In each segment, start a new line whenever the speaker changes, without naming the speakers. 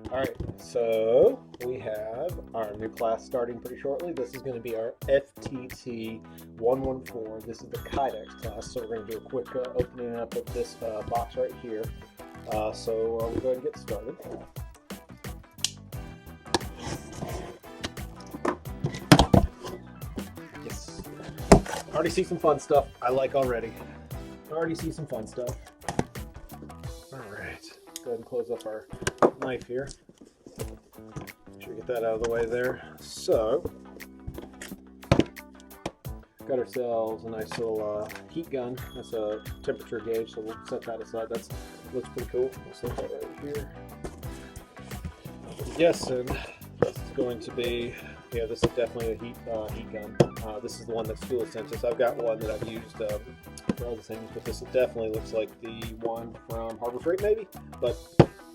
Alright, so we have our new class starting pretty shortly. This is going to be our FTT 114. This is the Kydex class, so we're going to do a quick opening up of this box right here. So we'll go ahead and get started. Yes. I already see some fun stuff I like already. I already see some fun stuff. Alright, go ahead and close up our knife here. Make sure we get that out of the way there. So, got ourselves a nice little heat gun. That's a temperature gauge, so we'll set that aside. That looks pretty cool. We'll set that right here. I'm guessing this is going to be, yeah, this is definitely a heat gun. This is the one that's fuel sensors. I've got one that I've used for other things, but this definitely looks like the one from Harbor Freight, maybe. But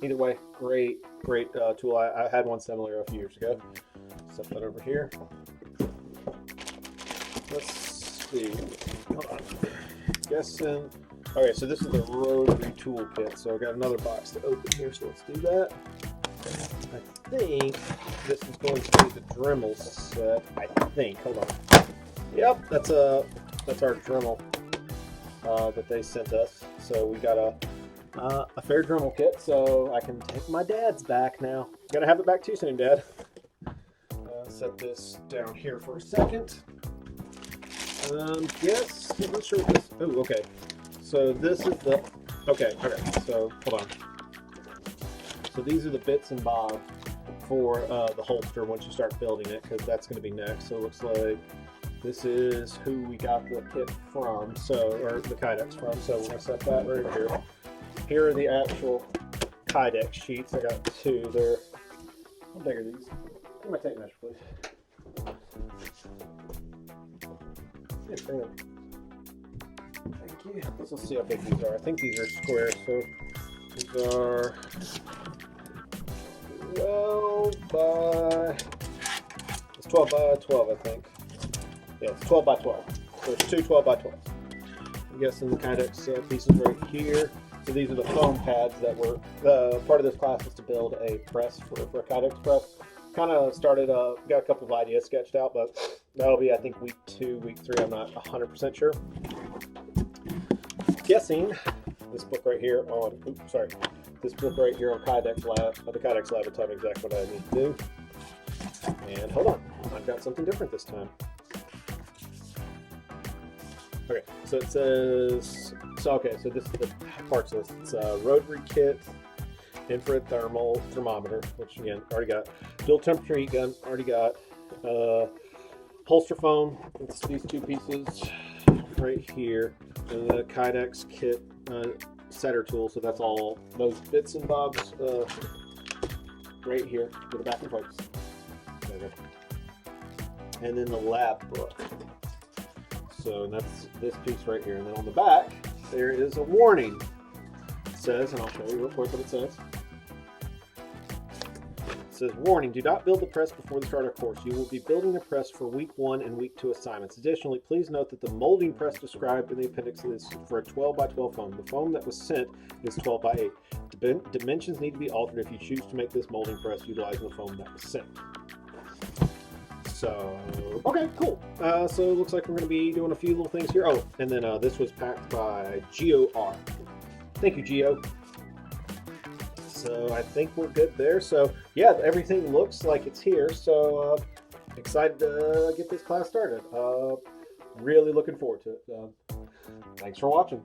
either way, great tool. I had one similar a few years ago. Set that over here. Let's see. Hold on. Guessing. Okay, so this is the rotary toolkit. So I got another box to open here. So let's do that. I think this is going to be the Dremel set. I think. Hold on. Yep, that's our Dremel that they sent us. So we got a fair Dremel kit, so I can take my dad's back now. Gonna have it back too soon, Dad. Set this down here for a second. Yes, I'm not sure what this. Oh, okay. So this is the. Okay. So hold on. So these are the bits and bobs for the holster once you start building it, because that's going to be next. So it looks like this is who we got the kit from, or the Kydex from. So we're going to set that right here. Here are the actual Kydex sheets. I got two. They're, how big are these? Give me my tape measure, please. Yes, bring them. Thank you. Let's see how big these are. I think these are square, so these are 12 by, it's 12 by 12, I think. Yeah, it's 12 by 12. So it's two 12 by 12. I'm guessing the Kydex pieces right here. So these are the foam pads that were part of this class is to build a press for a Kydex press. Kind of started, got a couple of ideas sketched out, but that'll be, I think, week 2, week 3. I'm not 100% sure. Guessing this book right here on, this book right here on Kydex Lab, the Kydex Lab will tell me exactly what I need to do. And hold on, I've got something different this time. Okay, so it says, so this is the parts list. It's a rotary kit, infrared thermometer, which again, already got. Dual temperature heat gun, already got. Holster foam, it's these two pieces right here. And the Kydex kit setter tool, so that's all those bits and bobs right here for the back and forth. And then the lab book. So that's this piece right here. And then on the back, there is a warning. It says, and I'll show you real quick what it says. It says, warning, do not build the press before the start of course. You will be building the press for week 1 and week 2 assignments. Additionally, please note that the molding press described in the appendix is for a 12 by 12 foam. The foam that was sent is 12 by 8. Dimensions need to be altered if you choose to make this molding press utilizing the foam that was sent. So, okay, cool. So it looks like we're going to be doing a few little things here. Oh, and then this was packed by GOR. Thank you, Geo. So I think we're good there. So yeah, everything looks like it's here. So excited to get this class started. Really looking forward to it. Thanks for watching.